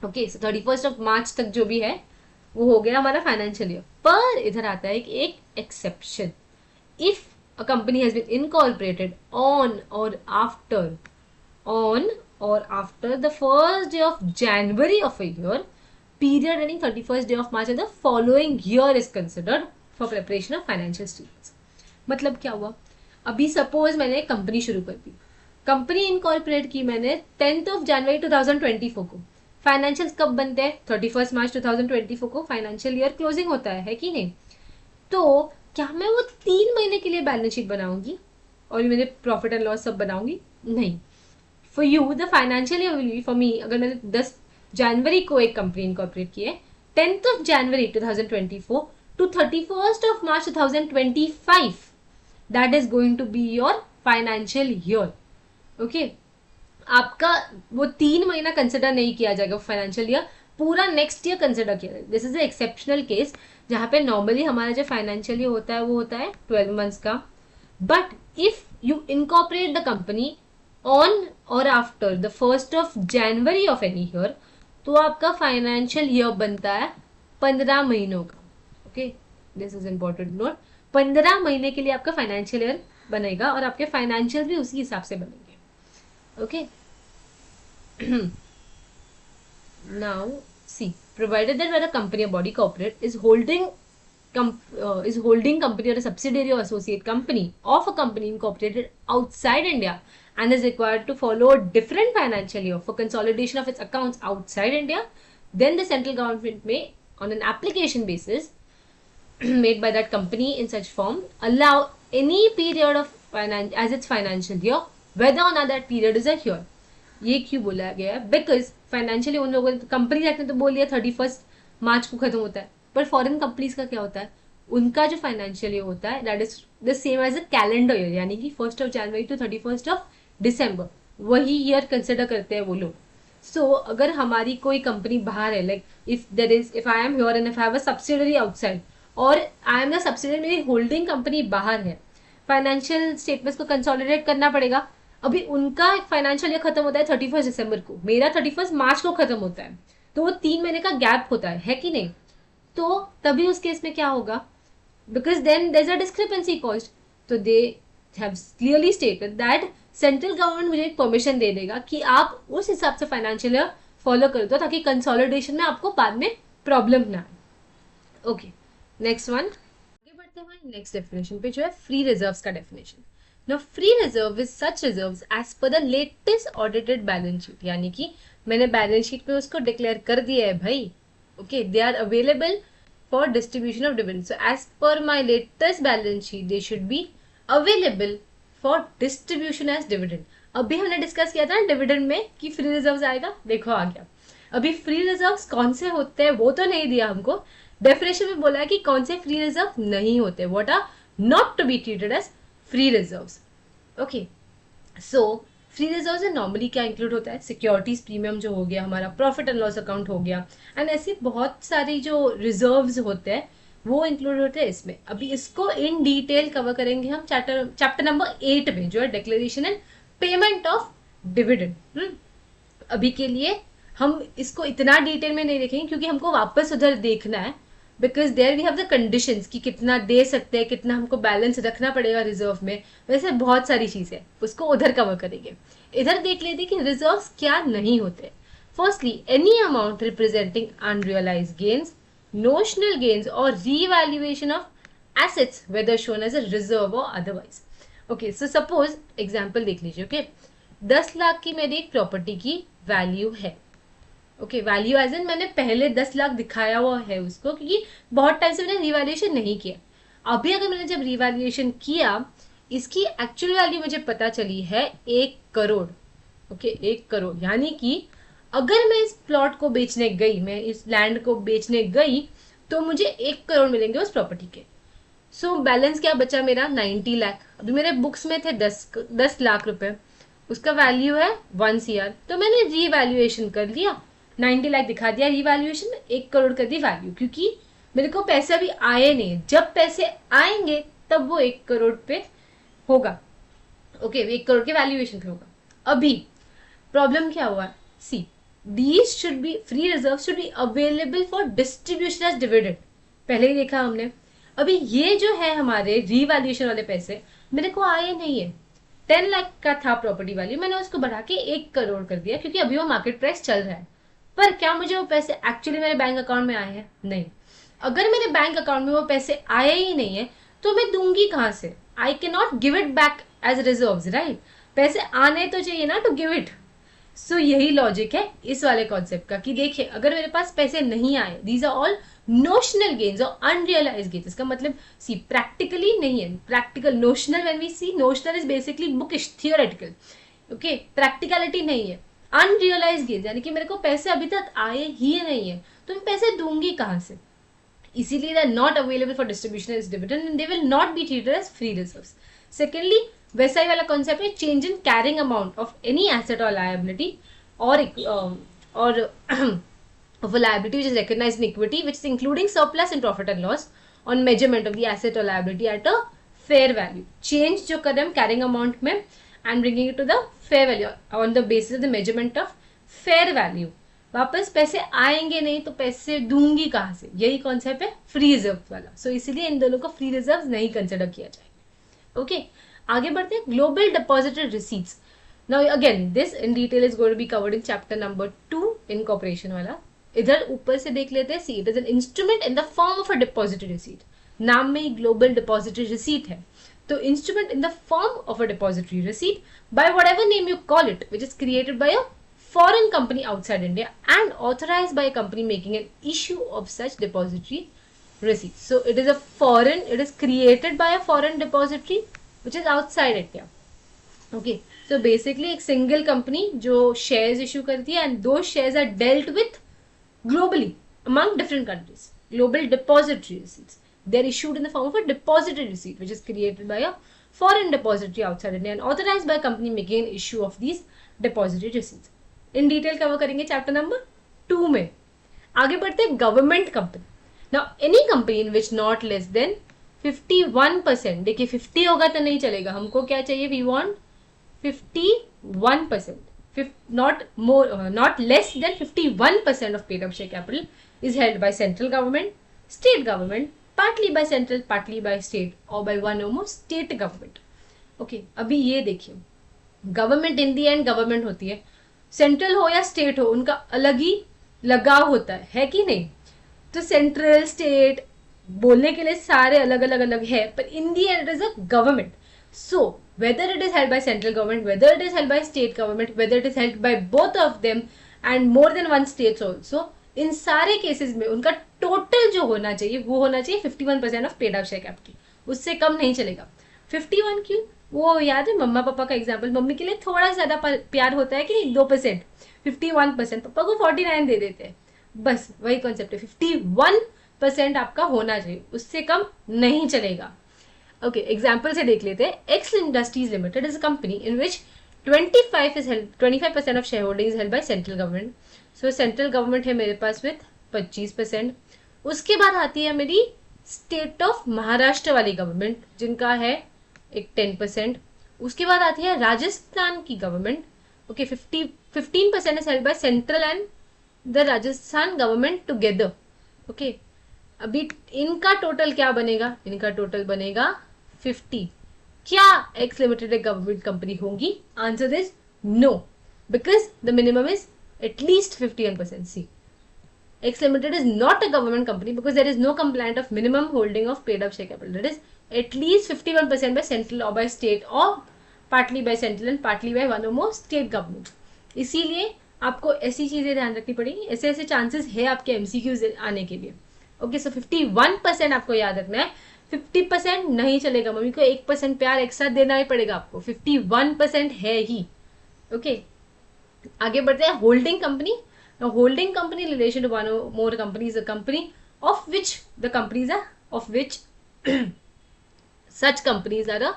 Okay, so 31st March तक जो भी है वो हो गया हमारा फाइनेंशियल ईयर. पर इधर आता है एक exception. If a company has been incorporated on or after the first day of January of a year, period ending 31st day of March and the following year is considered for preparation of financial statements. मतलब क्या हुआ? अभी suppose मैंने एक company शुरू कर दी, company incorporate की मैंने 10th of January 2024 को. फाइनेंशियल कब बनते हैं? 31st March 2024 को फाइनेंशियल ईयर क्लोजिंग होता है कि नहीं? तो क्या मैं वो 3 महीने के लिए बैलेंस शीट बनाऊंगी और मैंने प्रॉफिट एंड लॉस सब बनाऊंगी? नहीं. For you the financial year will be, for me, अगर मैंने 10 जनवरी को एक कंपनी इनकॉर्पोरेट की है, 10th of January 2024 to 31st of March 2025, that is going to be your financial year. Okay, आपका वो 3 महीना कंसिडर नहीं किया जाएगा फाइनेंशियल ईयर, पूरा नेक्स्ट ईयर कंसिडर किया जाएगा. This is a exceptional case जहाँ पे नॉर्मली हमारा जो फाइनेंशियल ईयर होता है वो होता है 12 months का. But if you incorporate the company on और after the 1st of January of any year, तो आपका फाइनेंशियल ईयर बनता है 15 महीनों का. Okay, this is important note. 15 महीने के लिए आपका फाइनेंशियल ईयर बनेगा और आपके फाइनेंशियल भी उसी हिसाब से बनेंगे. Okay, now see, provided that when a company or body corporate is holding company or a subsidiary or associate company of a company incorporated outside India and is required to follow a different financial year for consolidation of its accounts outside India, then the central government may, on an application basis made by that company in such form, allow any period of finance as its financial year, whether or not that period is a year. ये क्यों बोला गया है? Because financially उन लोगों ने, company act ने तो बोल दिया 31 मार्च को खत्म होता है, पर फॉरेन कंपनीज का क्या होता है, उनका जो फाइनेंशियल ईयर होता है that is the same as a calendar year, यानी कि 1 जनवरी टू 31 दिसंबर, वही ईयर कंसिडर करते हैं वो लोग. सो अगर हमारी कोई कंपनी बाहर है, like if I am here and if I have a subsidiary outside और आई एम द सब्सिडरी, मेरी होल्डिंग कंपनी बाहर है, फाइनेंशियल स्टेटमेंट्स को कंसोलिडेट करना पड़ेगा. अभी उनका फाइनेंशियल ईयर खत्म होता है 31 दिसंबर को, मेरा 31 मार्च को खत्म होता है, तो वो 3 महीने का गैप होता है कि नहीं? तो तभी उस केस में क्या होगा, because then there is a discrepancy cost. तो they have clearly stated that central government मुझे एक परमिशन दे देगा कि आप उस हिसाब से फाइनेंशियल ईयर फॉलो कर दो, ताकि कंसोलिडेशन में आपको बाद में प्रॉब्लम ना आए. ओके, नेक्स्ट वन, आगे बढ़ते हैं नेक्स्ट डेफिनेशन पे, जो है फ्री रिजर्व्स का definition. Now, free reserve is such reserves as per the latest audited balance sheet, यानी कि मैंने बैलेंस शीट में उसको डिक्लेयर कर दिया है भाई. Okay, they are available for distribution of dividend. So as per my latest balance sheet they should be available for distribution as dividend. अभी हमने डिस्कस किया था डिविडेंड में कि फ्री रिजर्व्स आएगा, देखो आ गया. अभी फ्री रिजर्व्स कौन से होते हैं वो तो नहीं दिया हमको, डेफिनेशन में बोला है कि कौन से फ्री रिजर्व नहीं होते, what are not to be treated as free reserves. Okay, so free reserves में नॉर्मली क्या इंक्लूड होता है, सिक्योरिटीज प्रीमियम जो हो गया, हमारा प्रॉफिट एंड लॉस अकाउंट हो गया, एंड ऐसी बहुत सारी जो रिजर्व्स होते हैं वो इंक्लूड होते हैं इसमें. अभी इसको इन डिटेल कवर करेंगे हम चैप्टर नंबर 8 में, जो है declaration and payment of dividend. अभी के लिए हम इसको इतना डिटेल में नहीं देखेंगे क्योंकि हमको वापस उधर देखना है, because there we have the conditions कि कितना दे सकते हैं, कितना हमको बैलेंस रखना पड़ेगा रिजर्व में, वैसे बहुत सारी चीजें उसको उधर कवर करेंगे. इधर देख लेते कि रिजर्व्स क्या नहीं होते. Firstly, any amount representing unrealised gains, notional gains और revaluation of assets whether shown as a reserve और otherwise. Okay, so suppose example देख लीजिए. ओके, 10 लाख की मेरी एक प्रॉपर्टी की वैल्यू है. ओके, वैल्यू एज इन मैंने पहले 10 लाख दिखाया हुआ है उसको, क्योंकि बहुत टाइम से मैंने रिवैल्यूएशन नहीं किया. अभी अगर मैंने जब रिवैल्यूएशन किया, इसकी एक्चुअल वैल्यू मुझे पता चली है 1 करोड़. ओके, 1 करोड़, यानी कि अगर मैं इस प्लॉट को बेचने गई, मैं इस लैंड को बेचने गई, तो मुझे 1 करोड़ मिलेंगे उस प्रॉपर्टी के. सो बैलेंस क्या बचा मेरा, 90 लाख. अभी मेरे बुक्स में थे 10 लाख रुपए, उसका वैल्यू है 1 CR. तो मैंने रीवैल्यूएशन कर लिया, 90 लाख दिखा दिया, रिवैल्यूएशन 1 करोड़ कर दी वैल्यू, क्योंकि मेरे को पैसे अभी आए नहीं. जब पैसे आएंगे तब वो 1 करोड़ पे होगा. ओके, 1 करोड़ के वैल्यूएशन पे होगा. अभी प्रॉब्लम क्या हुआ, see, these should be, free reserve should be available for distribution as dividend. पहले ही देखा हमने. अभी ये जो है हमारे रिवैल्यूएशन वाले पैसे मेरे को आए नहीं है. 10 लाख का था प्रॉपर्टी वैल्यू, मैंने उसको बढ़ा के 1 करोड़ कर दिया, क्योंकि अभी वो मार्केट प्राइस चल रहा है. पर क्या मुझे वो पैसे एक्चुअली मेरे बैंक अकाउंट में आए हैं? नहीं. अगर मेरे बैंक अकाउंट में वो पैसे आए ही नहीं है तो मैं दूंगी कहां से? I can not give it back as reserves, right? पैसे आने तो चाहिए ना टू गिव इट. सो यही लॉजिक है इस वाले कॉन्सेप्ट का कि देखिए, अगर मेरे पास पैसे नहीं आए, these are all notional gains और अनरियलाइज्ड गेन्स. इसका मतलब सी, प्रैक्टिकली नहीं है. Practical, notional, when we see notional is basically bookish, theoretical. Okay, practicality नहीं है. अनरियलाइज्ड गेन्स यानी कि मेरे को पैसे अभी तक आए ही नहीं है, तो मैं पैसे दूंगी कहां से? इसीलिए they are not available for distribution as dividend and they will not be treated as free reserves. Secondly, वैसा ही वाला कॉन्सेप्ट है, change in carrying amount of any asset or liability or of a liability which is recognized in equity, which is including surplus and profit and loss on measurement of the asset or liability at a fair value. Change जो कर रहे हैं carrying amount में and bringing it to the fair value on the basis of the measurement of fair value. वापस पैसे आएंगे नहीं तो पैसे दूंगी कहाँ से, यही कॉन्सेप्ट है फ्री रिजर्व वाला. सो इसीलिए इन दोनों को फ्री रिजर्व नहीं कंसिडर किया जाएगा. ओके, आगे बढ़ते हैं. Global deposited receipts. Now again this in detail is going to be covered in chapter number 2 incorporation वाला. इधर ऊपर से देख लेते हैं. See it is an instrument in the form of a deposited receipt. नाम में ही ग्लोबल डिपॉजिटेड रिसीट है. तो instrument in the form of a depository receipt by whatever name you call it, which is created by a foreign company outside India and authorized by a company making an issue of such depository receipts. So it is created by a foreign depository which is outside India. Okay, so basically एक single company जो shares issue करती है and those shares are dealt with globally among different countries. Global depository receipts. They are issued in the form of a depository receipt which is created by a foreign depository outside India and authorized by a company making an issue of these depository receipts. In detail cover करेंगे chapter number 2 में. आगे बढ़ते हैं government company. Now any company in which not less than 51%. देखिए 50 होगा तो नहीं चलेगा, हमको क्या चाहिए, we want 51%. Not less than 51% of paid up share capital is held by central government, state government, partly by central, partly by state or by one or more state government. Okay, अभी ये देखिए, government in the end government होती है, central हो या state हो, उनका अलग ही लगाव होता है कि नहीं. तो सेंट्रल स्टेट बोलने के लिए सारे अलग अलग है, पर in the end it is a government. So whether it is held by central government, whether it is held by state government, whether it is held by both of them and more than one states also, इन सारे cases में उनका total जो होना चाहिए वो होना चाहिए 51% of paid up share capital. उससे कम नहीं चलेगा. 51 क्यों, वो याद है मम्मा पापा का एग्जाम्पल. मम्मी के लिए थोड़ा ज्यादा प्यार होता है कि नहीं, 2%. 51% पापा को 49 दे देते हैं. बस वही कॉन्सेप्ट है, 51% आपका होना चाहिए, उससे कम नहीं चलेगा. ओके, एग्जाम्पल से देख लेते हैं. X industries limited is a company in which 25% of share holding is held by central government. So central government है मेरे पास विथ 25%. उसके बाद आती है मेरी स्टेट ऑफ महाराष्ट्र वाली गवर्नमेंट जिनका है एक 10%. उसके बाद आती है राजस्थान की government. Okay, 15% is held by central and the Rajasthan government together. Okay, अभी इनका टोटल क्या बनेगा, इनका टोटल बनेगा 50. क्या एक्स लिमिटेड एक गवर्नमेंट कंपनी होगी? Answer is no, because the minimum is at least 51%. See, X Limited is not a government company because there is no compliant of minimum holding of paid up share capital. That is at least 51% by central or by state or partly by central and partly by one or more state government. इसीलिए आपको ऐसी चीजें ध्यान रखनी पड़ेगी. ऐसे ऐसे chances है आपके MCQs आने के लिए. ओके, सो 51% आपको याद रखना है. 50% नहीं चलेगा, मम्मी को 1% प्यार एक साथ देना ही पड़ेगा आपको. 51% है ही. ओके, आगे बढ़ते हैं. Holding company. Now, holding company in relation to one or more companies, a company of which the companies are of which such companies are a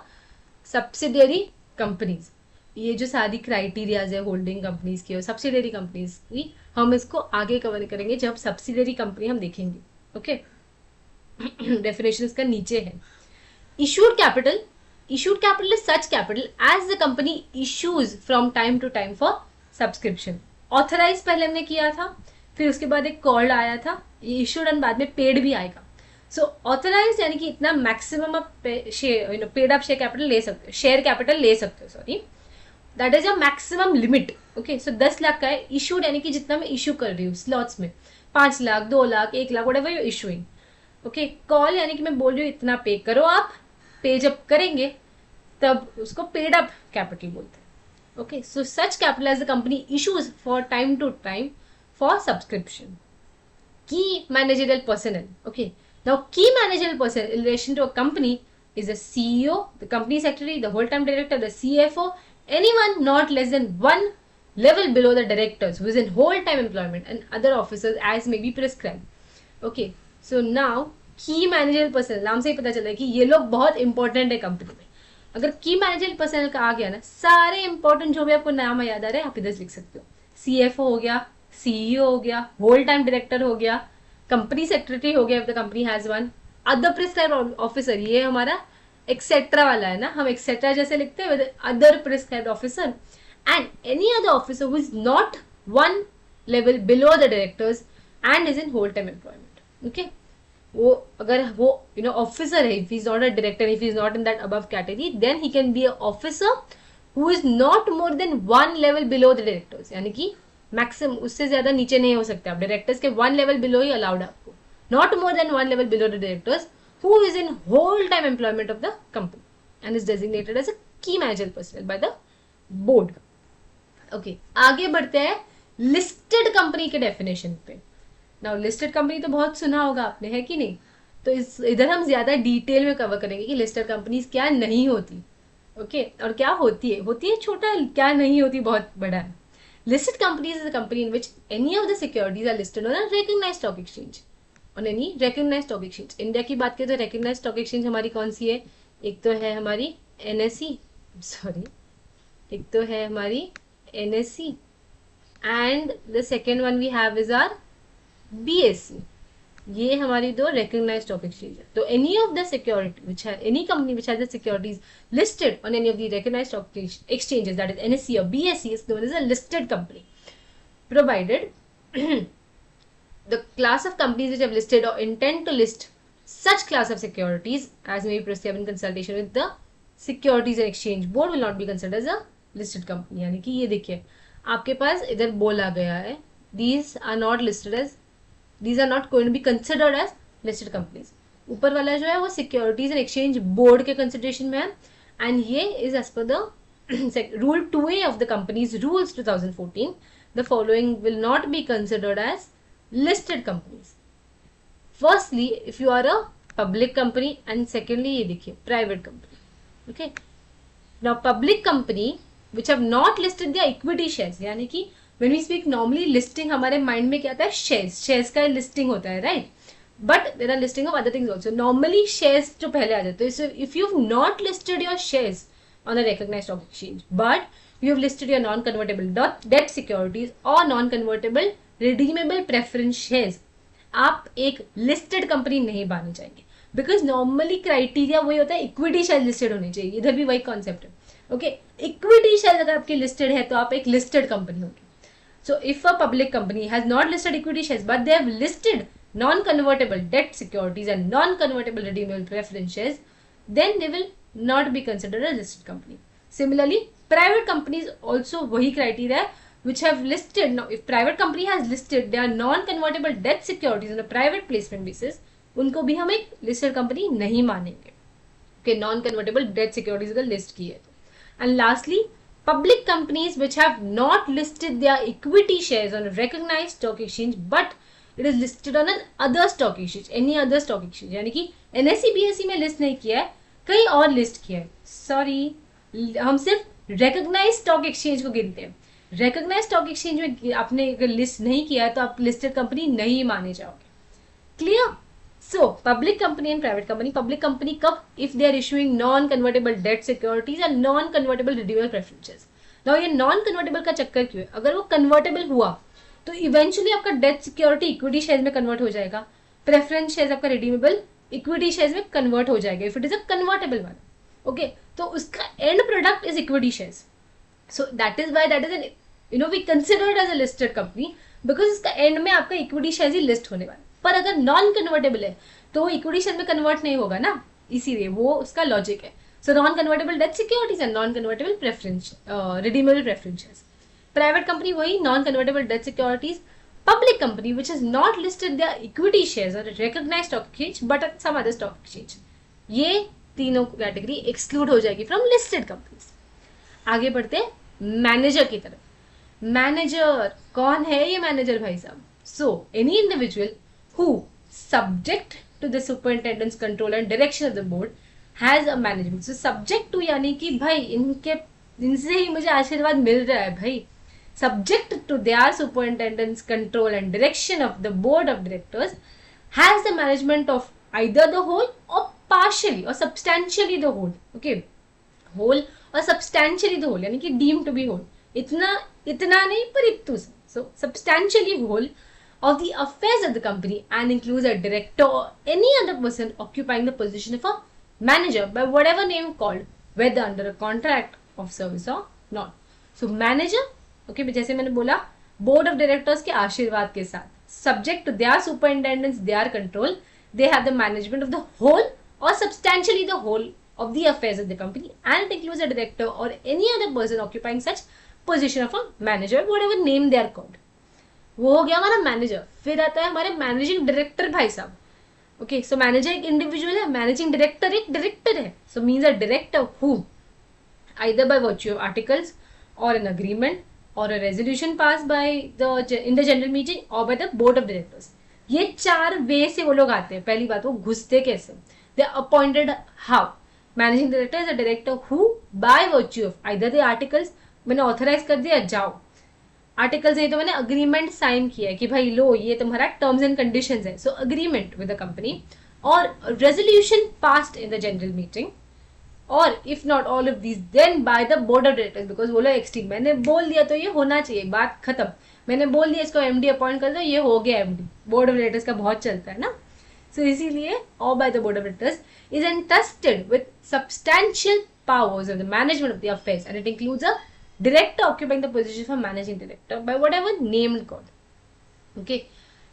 subsidiary companies. ये जो सारी क्राइटेरियाज है होल्डिंग कंपनीज की और subsidiary companies की, हम इसको आगे कवर करेंगे जब सब्सिडरी कंपनी हम देखेंगे. ओके, डेफिनेशन इसका नीचे है. Issued capital. Issued capital is such capital as the company issues from time to time for subscription. Authorise पहले हमने किया था, फिर उसके बाद एक कॉल्ड आया था, ये इशूड एंड बाद में पेड भी आएगा. सो ऑथराइज यानी कि इतना मैक्सिमम आप पेड अप शेयर कैपिटल ले सकते हो, शेयर कैपिटल ले सकते हो, sorry, that is a maximum limit. Okay, so 10 lakh का है. इशूड यानी कि जितना मैं इशू कर रही हूँ स्लॉट्स में, 5 lakh, 2 lakh, 1 lakh, whatever you issuing. Okay, call यानी कि मैं बोल रही हूँ इतना पे करो, आप पे जब करेंगे तब उसको पेड अप कैपिटल बोलते हैं. Okay, so such capital as the company issues for time to time for subscription. Key managerial personnel. Okay, now key managerial personnel in relation to a company is a CEO, the company secretary, the whole-time director, the CFO, anyone not less than one level below the directors who is in whole-time employment and other officers as may be prescribed. Okay, so now key managerial personnel, नाम से ही पता चला है कि ये लोग बहुत important है कंपनी में. अगर की मैनेजर पर्सनल का आ गया ना, सारे इंपॉर्टेंट जो भी आपको नाम याद आ रहे हैं आप इधर लिख सकते हो. CFO हो गया, CEO हो गया, होल टाइम डायरेक्टर हो गया, कंपनी सेक्रेटरी हो गया if the company has one, other prescribed officer, ये हमारा एक्सेट्रा वाला है ना, हम एक्सेट्रा जैसे लिखते हैं, other prescribed officer, and any other officer who is not one level below the directors and is in whole time employment. Okay, वो अगर वो ऑफिसर है, if he is not a director, if he is not in that above category, then he can be a officer who is not more than one level below the directors. यानी कि maximum उससे ज्यादा नीचे नहीं हो सकते आप, directors के वन लेवल बिलो ही अलाउड आपको, not more than one level below the directors, who is in whole time employment of the company and is designated as a key managerial personnel by the board. Okay, आगे बढ़ते हैं listed company के definition पे. Now listed company तो बहुत सुना होगा आपने, है कि नहीं? तो इधर हम ज्यादा डिटेल में कवर करेंगे कि लिस्टेड कंपनीज क्या नहीं होती. ओके, और क्या होती है छोटा, क्या नहीं होती बहुत बड़ा है. Listed companies is a company in which any of the securities are listed on a recognised stock exchange, on any recognised stock exchange. India की बात करें तो रिकॉग्नाइज्ड स्टॉक एक्सचेंज हमारी कौन सी है? एक तो है हमारी एनएससी, सॉरी, एक तो है हमारी NSC and the second one we have is are BSC. ये हमारी दो रिकॉग्नाइज्ड स्टॉक एक्सचेंज है. तो any of the security which है, any company which has the securities listed on any of the recognized stock exchanges, that is NSE or BSE, is known as a listed company, provided the class of companies which have listed or intend to list such class of securities as may be prescribed in consultation with the Securities and Exchange Board will not be considered as a listed company. यानी कि ये देखिए आपके पास इधर बोला गया है, these are not listed as, these are not going to be considered as listed companies. ऊपर वाला जो है वो सिक्योरिटीज एंड एक्सचेंज बोर्ड के कंसिडरेशन में है, एंड ये is as per the rule 2A of the company's rules 2014. The following will not be considered as listed companies. Firstly, if you are a public company, and secondly ये देखिए private company. Okay, now public company which have not listed their equity shares, यानी कि when we speak normally listing हमारे mind में क्या आता है? Shares का लिस्टिंग होता है, right? But there are listing of other things also. Normally shares जो पहले आ जाते हैं, if you have not listed your shares on a recognised stock exchange but you have listed your non convertible debt securities और non convertible redeemable preference shares, आप एक listed company नहीं बनना चाहेंगे. बिकॉज नॉर्मली क्राइटेरिया वही होता है, equity share listed होनी चाहिए. इधर भी वही कॉन्सेप्ट है. ओके, इक्विटी शेयर अगर आपकी लिस्टेड है तो आप एक लिस्टेड कंपनी होगी. So if a public company has not listed equity shares but they have listed non-convertible debt securities and non-convertible redeemable preference shares, then they will not be considered a listed company. Similarly, private companies also वही criteria which have listed. Now, if private company has listed their non-convertible debt securities on a private placement basis, उनको भी हम एक listed company नहीं मानेंगे. Okay, non-convertible debt securities का list की है. And lastly, public companies which have not listed their equity shares on a recognized stock exchange but it is listed on an other stock exchange, any other stock exchange, यानी कि NSE BSE में list नहीं किया है, कहीं और list किया है. सॉरी, हम सिर्फ recognized stock exchange को गिनते हैं. recognized stock exchange में आपने अगर लिस्ट नहीं किया है तो आप listed company नहीं माने जाओगे. Clear? So, public company and private company. Public company कब? If they are issuing non-convertible debt securities and non-convertible redeemable preferences. Now ये non-convertible का चक्कर क्यों है? अगर वो convertible हुआ तो eventually आपका debt security equity shares में convert हो जाएगा, preference shares आपका redeemable equity shares में convert हो जाएगा if it is a convertible one. Okay, तो उसका end product is equity shares. So that is why that is an we consider it as a listed company because इसका end में आपका equity shares ही list होने वाला. पर अगर non convertible है तो इक्विटी शेयर में कन्वर्ट नहीं होगा ना, इसीलिए वो उसका लॉजिक है. So non convertible debt securities and non convertible preference redeemable preference. Private company वही non convertible debt securities. Public company which is not listed their equity shares और recognised stock exchange but at some other stock exchange. ये तीनों category exclude हो जाएगी from listed companies. आगे बढ़ते manager की तरफ. मैनेजर कौन है? ये मैनेजर भाई साहब. So any individual who, subject to the superintendent's control and direction of the board, has a management. So subject to यानी कि भाई इनसे ही मुझे आशीर्वाद मिल रहा है भाई. Subject to their superintendent's control and direction of the board of directors, has the management of either the whole or partially or substantially the whole. Okay, whole or substantially the whole यानी कि deemed to be whole. इतना नहीं पर इतु. So substantially whole of the affairs of the company and includes a director or any other person occupying the position of a manager by whatever name called, whether under a contract of service or not. So manager, okay, जैसे मैंने बोला board of directors के आशीर्वाद के साथ, subject to their superintendence, their control, they have the management of the whole or substantially the whole of the affairs of the company, and it includes a director or any other person occupying such position of a manager, whatever name they are called. वो हो गया हमारा manager. फिर आता है हमारे managing director भाई साहब. ओके, सो मैनेजर एक इंडिविजुअल है, मैनेजिंग डायरेक्टर एक डायरेक्टर है. So means a director who either by virtue of articles or an agreement or a resolution passed by in the general meeting or by the board of directors. ये 4 वे से वो लोग आते हैं. पहली बात, वो घुसते कैसे? They appointed how? Managing director is a director who by virtue of either the articles, मैंने ऑथराइज कर दिया, जाओ. आर्टिकल्स ये तो मैंने अग्रीमेंट साइन किया है कि भाई लो ये तुम्हारा टर्म्स एंड कंडीशंस है, so agreement with the company, और resolution passed in the general meeting, और if not all of these then by the board of directors, because बोलो एक्सटीम, मैंने बोल दिया तो ये होना चाहिए, बात खत्म. मैंने बोल दिया इसको एमडी अपॉइंट कर दो, ये हो गया एमडी. बोर्ड ऑफ डायरेक्टर्स का बहुत चलता है ना. सो इसीलिए और bye the board of directors is entrusted with substantial powers of the management of the affairs, and it includes a director occupying the position of managing director by whatever name called. Okay,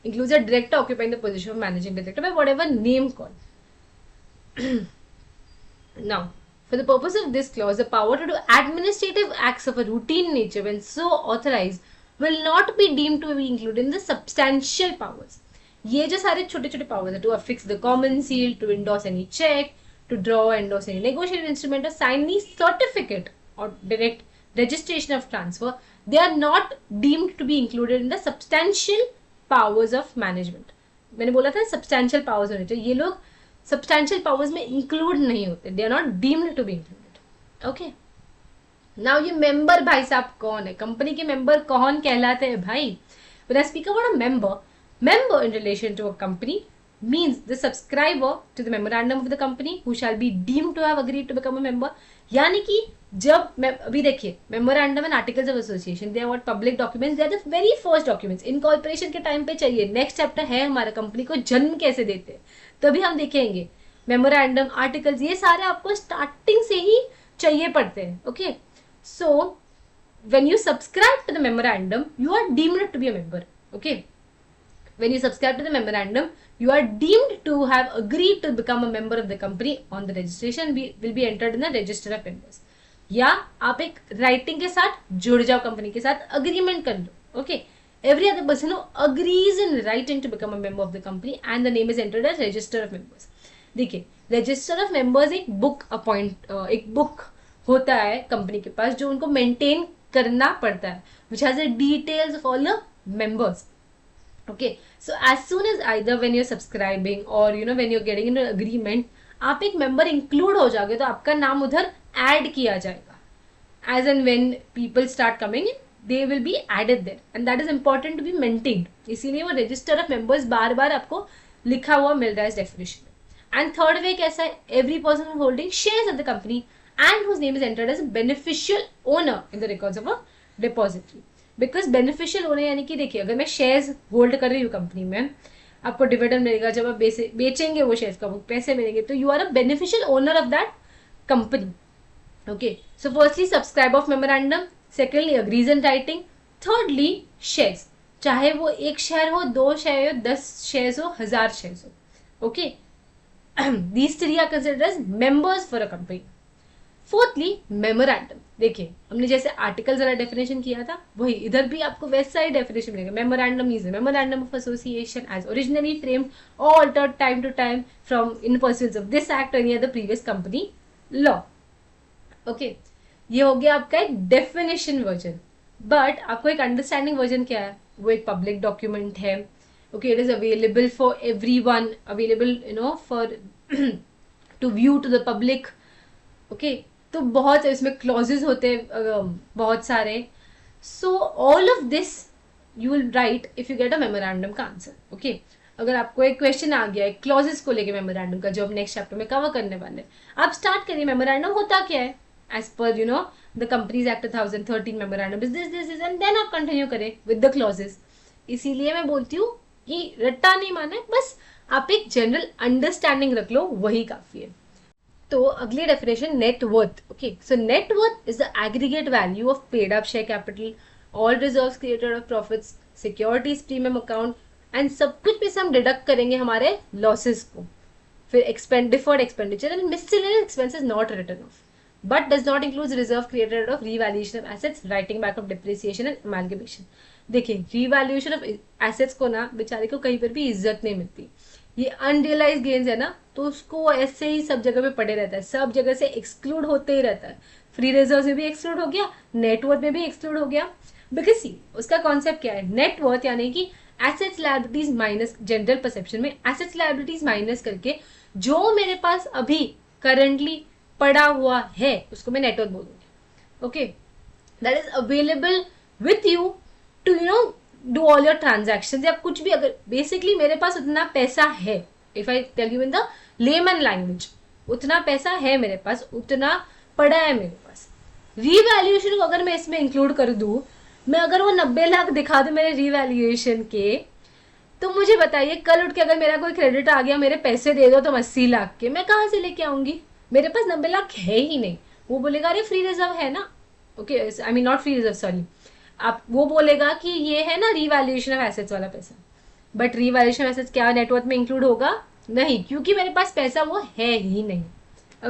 includes a director occupying the position of managing director by whatever name called. Now, for the purpose of this clause, the power to do administrative acts of a routine nature when so authorized will not be deemed to be included in the substantial powers. ये जो सारे छोटे छोटे powers है, to affix the common seal, to endorse any check, to draw or endorse any negotiated instrument, or sign any certificate or direct registration of transfer, they are not deemed to be included in the substantial powers of management. मैंने बोला था substantial powers होने चाहिए, ये लोग substantial powers में include नहीं होते, they are not deemed to be included. Okay. Now ये member भाई साहब कौन है? कंपनी के member कौन कहलाते हैं भाई? When I speak about a member in relation to a company means the subscriber to the memorandum of the company who shall be deemed to have agreed to become a member. यानी कि जब अभी देखिए, memorandum and articles of association, they are what public documents, they are the very first documents. Incorporation के time पे चाहिए. Next chapter है हमारा कंपनी को जन्म कैसे देते हैं, तभी हम देखेंगे. मेमोरेंडम, आर्टिकल्स, ये सारे आपको स्टार्टिंग से ही चाहिए पड़ते हैं. Okay, so when you subscribe to the memorandum, you are deemed to be a member. Okay, when you subscribe to the memorandum, you are deemed to have agreed to become a member of the company. On the registration will be entered in the register of members. या आप एक writing के साथ जुड़ जाओ, company के साथ agreement कर लो. Okay, every other person who agrees in writing to become a member of the company and the name is entered as register of members. देखिए, register of members एक बुक होता है कंपनी के पास जो उनको मेंटेन करना पड़ता है, which has the details of all the members. Okay, so as soon as either when you're subscribing or when you're getting into an agreement, आप एक member include हो जाओगे तो आपका नाम उधर add किया जाएगा. As and when people start coming in, they will be added there, and that is important to be maintained. इसीलिए वो register of members बार बार आपको लिखा हुआ मिल रहा है इस definition में. And third way कैसा है? Every person holding shares of the company and whose name is entered as a beneficial owner in the records of a depository. Because beneficial होने यानी कि देखिए, अगर मैं शेयर्स होल्ड कर रही हूँ कंपनी में, आपको डिविडेंड मिलेगा, जब आप बेचेंगे वो शेयर्स का वो पैसे मिलेंगे, तो you are a beneficial owner of that company. Okay, so firstly subscribe of memorandum, secondly agrees in writing, thirdly shares, चाहे वो 1 शेयर हो, 2 शेयर हो, 10 शेयर्स हो, 1000 शेयर्स हो. Okay, these 3 are considered as members for a company. Fourthly memorandum, देखिए हमने जैसे articles वाला डेफिनेशन किया था, वही इधर भी आपको वैसा ही डेफिनेशन मिलेगा. Memorandum is memorandum of association as originally framed और altered time to time from in pursuits of this act और any other previous company law. Okay, ये हो गया आपका एक डेफिनेशन वर्जन. बट आपको एक अंडरस्टैंडिंग वर्जन क्या है? वो एक पब्लिक डॉक्यूमेंट है. Okay, it is available for everyone, available for to view to the public. Okay, तो बहुत इसमें क्लॉजेज होते हैं बहुत सारे. So all of this you will write if you get a memorandum का आंसर. ओके, अगर आपको एक क्वेश्चन आ गया है क्लॉजेज को लेके मेमोरेंडम का, जो हम नेक्स्ट चैप्टर में कवर करने वाले हैं, आप स्टार्ट करिए. मेमोरेंडम होता क्या है? As per the companies act 2013 memorandum is this and then आप कंटिन्यू करें विद द क्लॉजेज. इसीलिए मैं बोलती हूँ कि रट्टा नहीं माना है, बस आप एक जनरल अंडरस्टैंडिंग रख लो, वही काफी है. तो अगली definition net worth. Okay, so net worth is the aggregate value of paid up share capital all reserves created of profits, securities premium account and सब कुछ में से हम डिडक्ट करेंगे हमारे लॉसेस को. फिर deferred expenditure and miscellaneous expenses not written off but does not include reserve created of revaluation of assets, writing back of depreciation and amalgamation. देखिए revaluation of assets को ना बेचारे को कहीं पर भी इज्जत नहीं मिलती. ये अनरियलाइज गेन्स है ना, तो उसको ऐसे ही सब जगह पे पड़े रहता है, सब जगह से एक्सक्लूड होते ही रहता है. फ्री रिजर्व में भी एक्सक्लूड हो गया, नेटवर्थ में भी एक्सक्लूड हो गया. बिकॉज सी उसका कॉन्सेप्ट क्या है, नेटवर्थ यानी कि assets liabilities minus, general perception में एसेट्स लायबिलिटीज माइनस करके जो मेरे पास अभी करंटली पड़ा हुआ है उसको मैं नेटवर्थ बोलूंगी. Okay, that is available with you to do all your transactions या कुछ भी. अगर बेसिकली मेरे पास उतना पैसा है, if I tell you in the layman language, उतना पैसा है मेरे पास, उतना पड़ा है मेरे पास. रीवैल्यूएशन को अगर मैं इसमें इंक्लूड कर दूं, मैं अगर वो 90 लाख दिखा दूं मेरे रीवैल्यूएशन के, तो मुझे बताइए कल उठ के अगर मेरा कोई क्रेडिट आ गया, मेरे पैसे दे दो तुम 80 लाख के, मैं कहाँ से लेके आऊंगी? मेरे पास 90 लाख है ही नहीं. वो बोलेगा अरे फ्री रिजर्व है ना, okay, I mean not free reserve, sorry, आप वो बोलेगा कि ये है ना रीवैल्यूएशन ऑफ एसेट्स वाला पैसा. बट रीवैल्यूएशन ऑफ एसेट्स क्या नेटवर्थ में इंक्लूड होगा? नहीं, क्योंकि मेरे पास पैसा वो है ही नहीं.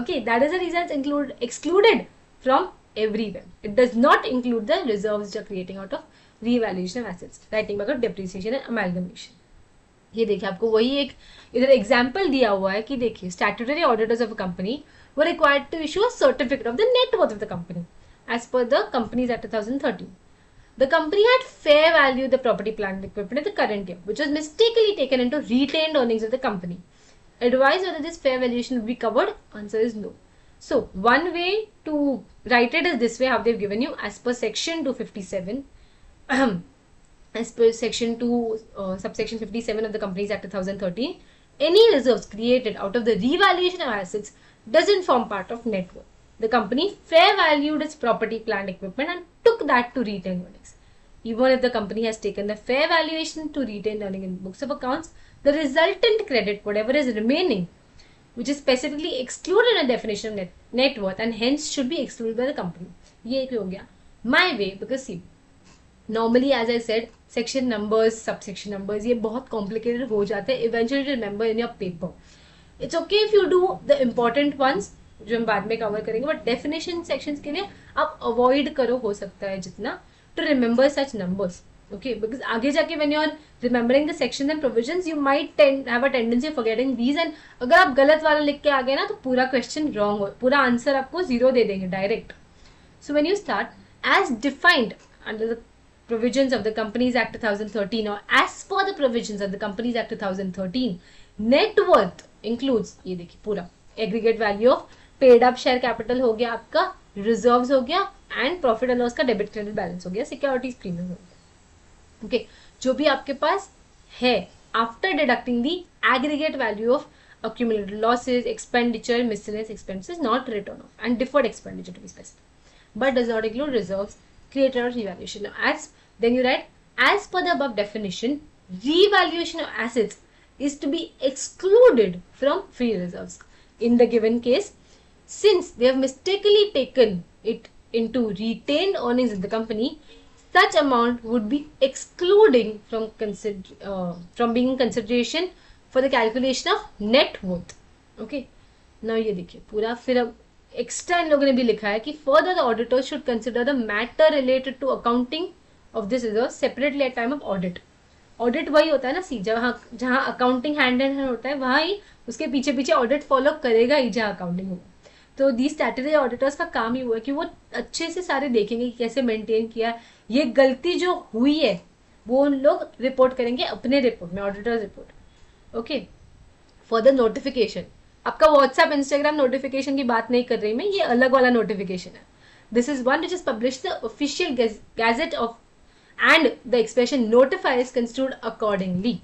Okay, that is the reason excluded from everywhere. It does not include the reserves which are creating out of revaluation of assets, writing back of depreciation and amalgamation. ये देखिए आपको वही एक इधर एग्जाम्पल दिया हुआ है कि देखिए statutory auditors of a company were required to issue a certificate of the net worth of the company as per the companies act 2013. The company had fair value the property, plant and equipment in the current year, which was mistakenly taken into retained earnings of the company. Advise whether this fair valuation would be covered. Answer is no. So one way to write it is this way, how they've given you as per section 257. As per section 2 subsection 57 of the Companies Act 2013, any reserves created out of the revaluation of assets doesn't form part of net worth. The company fair valued its property, plant, equipment and took that to retained earnings. Even if the company has taken the fair valuation to retained earning in books of accounts, the resultant credit, whatever is remaining, which is specifically excluded in a definition of net worth and hence should be excluded by the company. ये एक हो गया my way, because see normally as I said section numbers, subsection numbers ये बहुत complicated हो जाते हैं eventually to remember in your paper. It's okay if you do the important ones जो हम बाद में cover करेंगे, but definition sections के लिए आप avoid करो हो सकता है जितना to remember such numbers. Okay, because आगे जाके when you are remembering the sections and provisions, you might have a tendency of forgetting these, and अगर आप गलत वाला लिख के आ गए ना तो पूरा question wrong हो, पूरा आंसर आपको 0 दे देंगे direct. So when you start as defined under the provisions of the Companies Act 2013 or as per the provisions of the Companies Act 2013, net worth includes ये देखिए पूरा aggregate value of paid up share capital हो गया आपका, reserves हो गया and profit and loss का debit credit balance हो गया, securities premium हो गया. ओके, जो भी आपके पास है after deducting the aggregate value of accumulated losses, expenditure, miscellaneous expenses not written off and deferred expenditure to be specified, but does not include reserves created or revaluation. As then you write, as per the above definition, revaluation of assets is to be excluded from free reserves in the given case, since they have mistakenly taken it into retained earnings in the company. Such amount would be excluding from being consideration for the calculation of net worth. Okay, now ये देखिए पूरा फिर अब extra इन लोगों ने भी लिखा है कि further the auditor should consider the matter related to accounting of this reserve separately at time of audit. Audit वही होता है ना, सी जहाँ अकाउंटिंग हैंड इन हैंड होता है वहाँ ही उसके पीछे पीछे ऑडिट फॉलो करेगा ही जहाँ अकाउंटिंग होगा. तो दी स्टैट्यूटरी ऑडिटर्स का काम ही हुआ है कि वो अच्छे से सारे देखेंगे कि कैसे मेंटेन किया, ये गलती जो हुई है वो उन लोग रिपोर्ट करेंगे अपने रिपोर्ट में, auditors report. Okay, for the notification, आपका व्हाट्सएप इंस्टाग्राम नोटिफिकेशन की बात नहीं कर रही मैं, ये अलग वाला नोटिफिकेशन है. This is one which is publish the official gazette of and the expression notifies construed accordingly.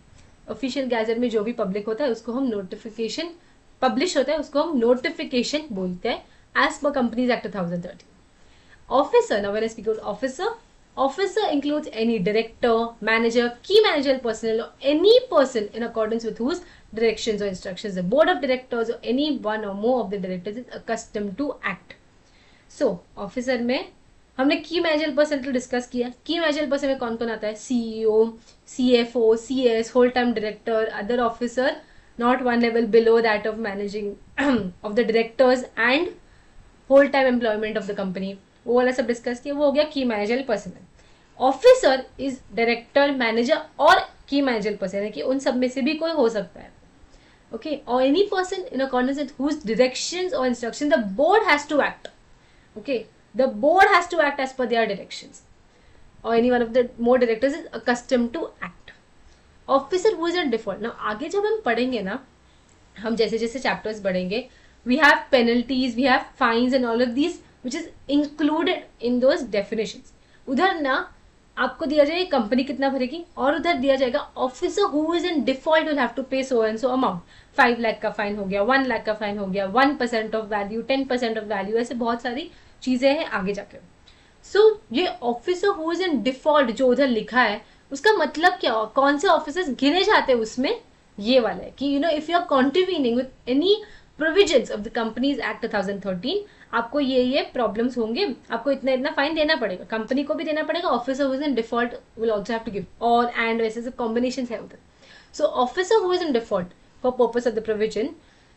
Official gazette में जो भी पब्लिक होता है उसको हम नोटिफिकेशन पब्लिश होता है उसको हम नोटिफिकेशन बोलते हैं as per companies act 2013. Officer, now when I speak about officer, officer includes any director, manager, key managerial personnel or any person in accordance with whose directions or instructions the board of directors or any one or more of the directors is accustomed to act. So officer में हमने की manager person discuss किया. की manager person में कौन कौन आता है? CEO, CFO, CS, whole time director, other officer not one level below that of managing of the directors and whole time employment of the company. वो वाला सब डिस्कस किया. वो हो गया key manager person. Officer is director, manager और key manager person, है कि उन सब में से भी कोई हो सकता है. Okay, or any person in accordance with whose directions or instruction the board has to act. Okay, the board has to act as per their directions, or any one of the more directors is accustomed to act. Officer who is in default. Now आगे जब हम पढ़ेंगे ना, हम जैसे जैसे chapters बढ़ेंगे, we have penalties, we have fines and all of these which is included in those definitions. उधर ना आपको दिया जाएगा कंपनी कितना भरेगी, और उधर दिया जाएगा officer who is in default will have to pay so and so amount. 5 lakh का फाइन हो गया, 1 लाख का फाइन हो गया, 1% ऑफ वैल्यू, 10% ऑफ वैल्यू, ऐसे बहुत सारी चीजें हैं आगे जाकर. सो ये officer who is in default जो उधर लिखा है, उसका मतलब क्या हो, कौन से ऑफिसर्स गिने जाते हैं उसमें, ये वाला है कि if you are contravening with any provisions of the companies act 2013, आपको ये प्रॉब्लम्स होंगे, आपको इतना इतना फाइन देना पड़ेगा, कंपनी को भी देना पड़ेगा, officer who is in default will also have to give, और एंड वैसे से कॉम्बिनेशंस है उधर. So officer who is in default for purpose of the provision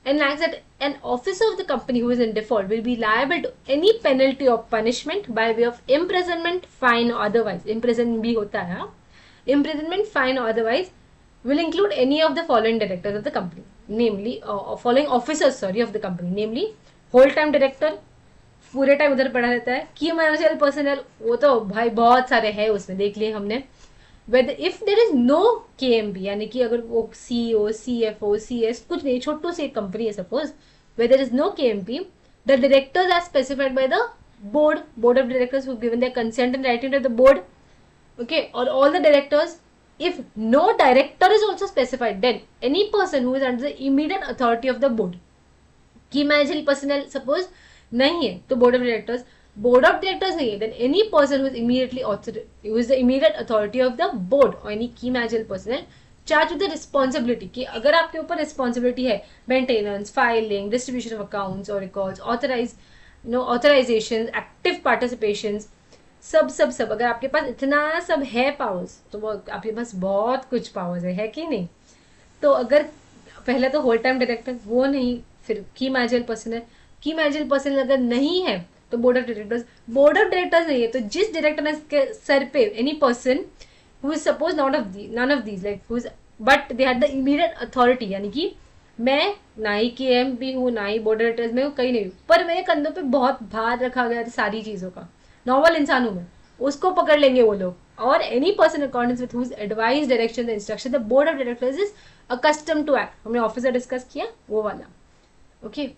enacts that an officer of the company who is in default will be liable to any penalty or punishment by way of imprisonment, fine or otherwise. Imprisonment भी होता है, imprisonment, fine or otherwise, will include any of the following directors of the company, namely following officers of the company, namely whole time director, पूरे time उधर पड़ा रहता है. की manager personnel, वो तो भाई बहुत सारे हैं उसमें, देख लिए हमने. Whether if there is no KMP, यानी कि अगर वो CEO, CFO, CS कुछ नहीं, छोटू सी कंपनी है suppose, where there is no KMP, the directors are specified by the board of directors who given their consent and writing to the board. Okay, or all the directors, if no director is also specified, then any person who is under the immediate authority of the board. की manager personnel suppose नहीं है तो board of directors नहीं है, then any person who is the immediate authority of the board or any key managerial personnel charged with the responsibility कि अगर आपके ऊपर रिस्पॉन्सिबिलिटी है maintenance, filing, distribution of accounts और रिकॉर्ड्स, ऑथराइजेशन, एक्टिव पार्टिसिपेशन, सब अगर आपके पास इतना सब है पावर्स, तो वो आपके पास बहुत कुछ पावर्स है कि नहीं. तो अगर पहले तो होल टाइम डायरेक्टर वो नहीं, फिर की मैनेजर पर्सनल अगर नहीं है तो बोर्ड ऑफ डायरेक्टर्स नहीं है, तो जिस डायरेक्टर के सर पे any person who is suppose none of these like who is but they had the immediate authority, यानी कि मैं ना ही KMP हूँ ना ही बोर्ड ऑफ डायरेक्टर्स में हूँ, कहीं नहीं हूँ, पर मेरे कंधों पे बहुत भार रखा गया सारी चीजों का, नॉर्मल इंसान हूँ मैं, उसको पकड़ लेंगे वो लोग. और any person according with whose advice, direction, instruction the board of directors is accustom to act. हमने ऑफिसर डिस्कस किया वो वाला. Okay,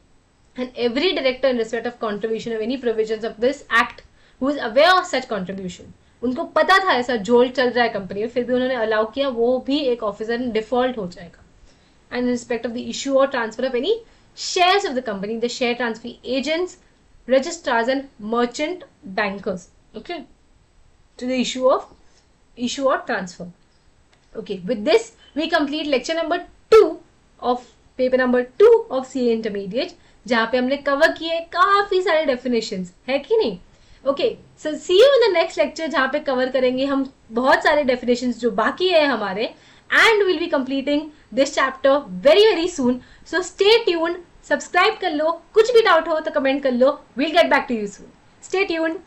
and every director in respect of contribution of any provisions of this act who is aware of such contribution, उनको पता था ऐसा झोल चल रहा है कंपनी में, फिर भी उन्होंने अलाउ किया, वो भी एक ऑफिसर इन डिफॉल्ट हो जाएगा. And in respect of the issue और transfer of any shares of the company, the share transfer agents, registrars and merchant bankers. Okay, to the issue or transfer. Okay, with this we complete lecture number 2 of paper number 2 of CA Intermediate, जहाँ पे हमने cover किए काफी सारे definitions, है कि नहीं. Okay, so see you in the next lecture, जहाँ पे कवर करेंगे हम बहुत सारे डेफिनेशंस जो बाकी है हमारे, and will be completing this chapter very very soon. So stay tuned, subscribe कर लो, कुछ भी डाउट हो तो कमेंट कर लो, will get back to you soon. Stay tuned.